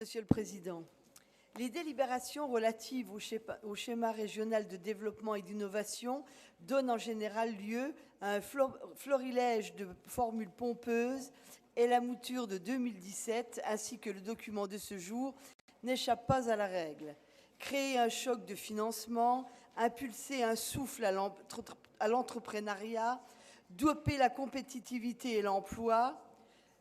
Monsieur le Président, les délibérations relatives au schéma régional de développement et d'innovation donnent en général lieu à un florilège de formules pompeuses et la mouture de 2017 ainsi que le document de ce jour n'échappe pas à la règle. Créer un choc de financement, impulser un souffle à l'entrepreneuriat, doper la compétitivité et l'emploi.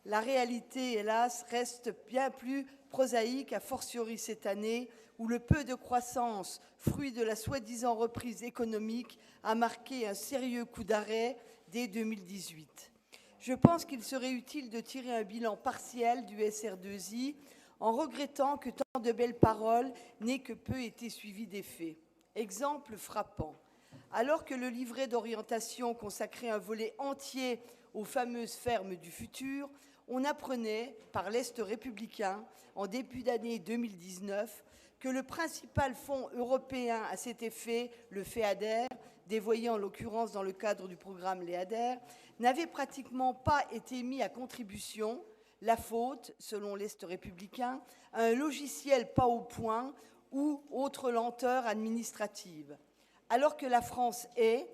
La réalité, hélas, reste bien plus prosaïque, a fortiori cette année, où le peu de croissance, fruit de la soi-disant reprise économique, a marqué un sérieux coup d'arrêt dès 2018. Je pense qu'il serait utile de tirer un bilan partiel du SR2I en regrettant que tant de belles paroles n'aient que peu été suivies d'effets. Exemple frappant. Alors que le livret d'orientation consacrait un volet entier aux fameuses fermes du futur, on apprenait, par l'Est républicain, en début d'année 2019, que le principal fonds européen à cet effet, le FEADER, dévoyé en l'occurrence dans le cadre du programme LEADER, n'avait pratiquement pas été mis à contribution, la faute, selon l'Est républicain, à un logiciel pas au point ou autre lenteur administrative. Alors que la France est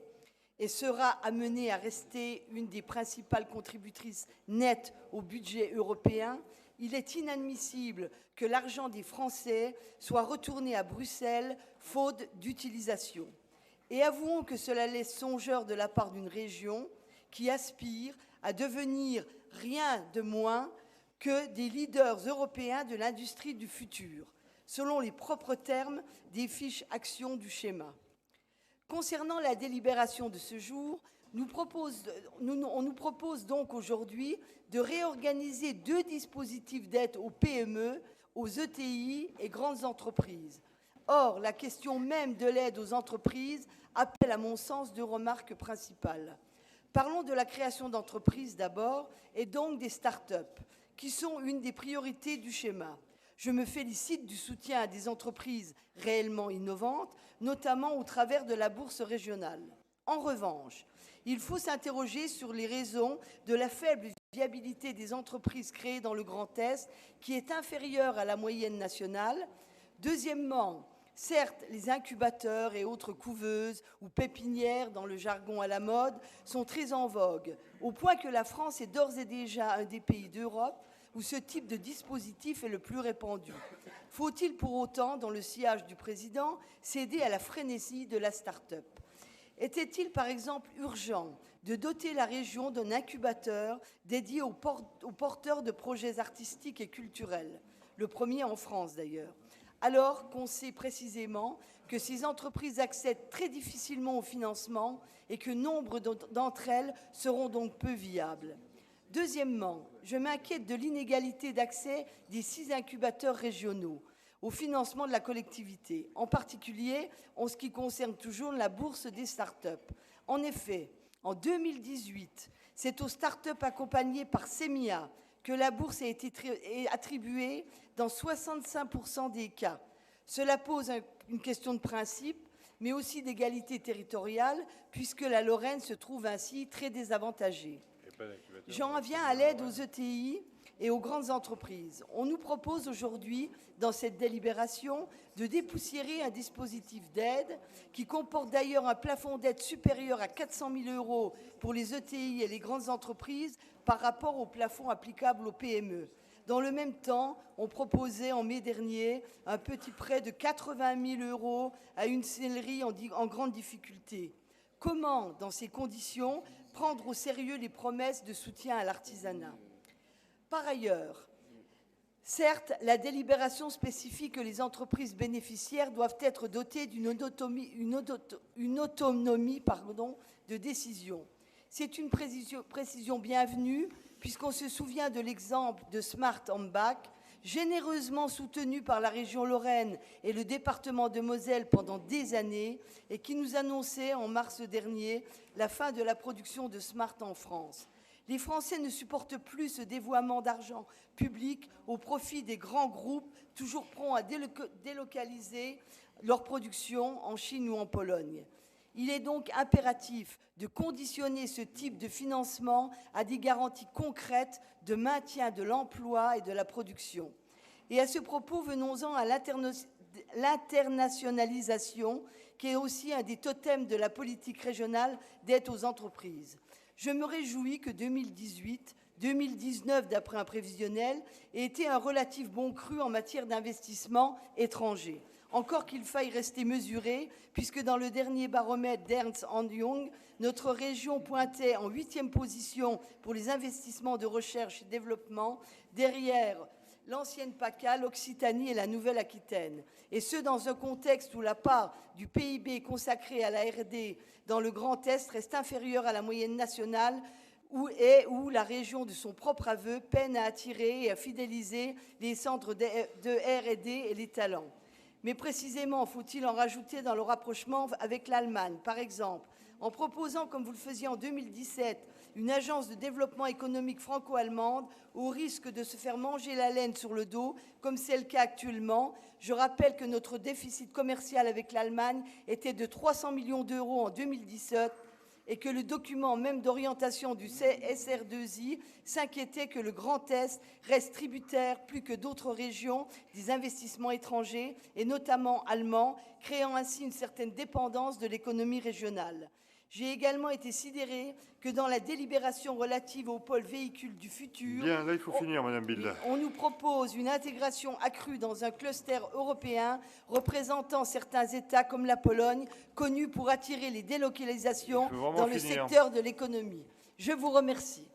et sera amenée à rester une des principales contributrices nettes au budget européen, il est inadmissible que l'argent des Français soit retourné à Bruxelles faute d'utilisation. Et avouons que cela laisse songeur de la part d'une région qui aspire à devenir rien de moins que des leaders européens de l'industrie du futur, selon les propres termes des fiches actions du schéma. Concernant la délibération de ce jour, on nous propose donc aujourd'hui de réorganiser deux dispositifs d'aide aux PME, aux ETI et grandes entreprises. Or, la question même de l'aide aux entreprises appelle, à mon sens, deux remarques principales. Parlons de la création d'entreprises d'abord, et donc des start-up, qui sont une des priorités du schéma. Je me félicite du soutien à des entreprises réellement innovantes, notamment au travers de la bourse régionale. En revanche, il faut s'interroger sur les raisons de la faible viabilité des entreprises créées dans le Grand Est, qui est inférieure à la moyenne nationale. Deuxièmement, certes, les incubateurs et autres couveuses ou pépinières, dans le jargon à la mode, sont très en vogue, au point que la France est d'ores et déjà un des pays d'Europe où ce type de dispositif est le plus répandu. Faut-il pour autant, dans le sillage du président, céder à la frénésie de la start-up ? Était-il par exemple urgent de doter la région d'un incubateur dédié aux porteurs de projets artistiques et culturels, le premier en France d'ailleurs, alors qu'on sait précisément que ces entreprises accèdent très difficilement au financement et que nombre d'entre elles seront donc peu viables ? Deuxièmement, je m'inquiète de l'inégalité d'accès des 6 incubateurs régionaux au financement de la collectivité, en particulier en ce qui concerne toujours la bourse des start-up. En effet, en 2018, c'est aux start-up accompagnées par CEMIA que la bourse a été attribuée dans 65% des cas. Cela pose une question de principe, mais aussi d'égalité territoriale, puisque la Lorraine se trouve ainsi très désavantagée. J'en viens à l'aide aux ETI et aux grandes entreprises. On nous propose aujourd'hui, dans cette délibération, de dépoussiérer un dispositif d'aide qui comporte d'ailleurs un plafond d'aide supérieur à 400 000 € pour les ETI et les grandes entreprises par rapport au plafond applicable aux PME. Dans le même temps, on proposait en mai dernier un petit prêt de 80 000 € à une sellerie en grande difficulté. Comment, dans ces conditions, prendre au sérieux les promesses de soutien à l'artisanat ? Par ailleurs, certes, la délibération spécifie que les entreprises bénéficiaires doivent être dotées d'une autonomie de décision. C'est une précision bienvenue, puisqu'on se souvient de l'exemple de Smart Home Back, généreusement soutenu par la région Lorraine et le département de Moselle pendant des années, et qui nous annonçait en mars dernier la fin de la production de Smart en France. Les Français ne supportent plus ce dévoiement d'argent public au profit des grands groupes, toujours prompts à délocaliser leur production en Chine ou en Pologne. Il est donc impératif de conditionner ce type de financement à des garanties concrètes de maintien de l'emploi et de la production. Et à ce propos, venons-en à l'internationalisation, qui est aussi un des totems de la politique régionale d'aide aux entreprises. Je me réjouis que 2018-2019, d'après un prévisionnel, ait été un relatif bon cru en matière d'investissement étranger. Encore qu'il faille rester mesuré, puisque dans le dernier baromètre d'Ernst & Young, notre région pointait en 8e position pour les investissements de recherche et développement, derrière l'ancienne PACA, l'Occitanie et la Nouvelle-Aquitaine. Et ce, dans un contexte où la part du PIB consacrée à la R&D dans le Grand Est reste inférieure à la moyenne nationale, où la région, de son propre aveu, peine à attirer et à fidéliser les centres de R&D et les talents. Mais précisément, faut-il en rajouter dans le rapprochement avec l'Allemagne, par exemple, en proposant, comme vous le faisiez en 2017, une agence de développement économique franco-allemande, au risque de se faire manger la laine sur le dos, comme c'est le cas actuellement. Je rappelle que notre déficit commercial avec l'Allemagne était de 300 millions d'euros en 2017 et que le document même d'orientation du SR2I s'inquiétait que le Grand Est reste tributaire plus que d'autres régions des investissements étrangers, et notamment allemands, créant ainsi une certaine dépendance de l'économie régionale. J'ai également été sidérée que dans la délibération relative au pôle véhicule du futur, bien, là, il faut finir, Madame Bilde. On nous propose une intégration accrue dans un cluster européen représentant certains États comme la Pologne, connus pour attirer les délocalisations dans le secteur de l'économie. Je vous remercie.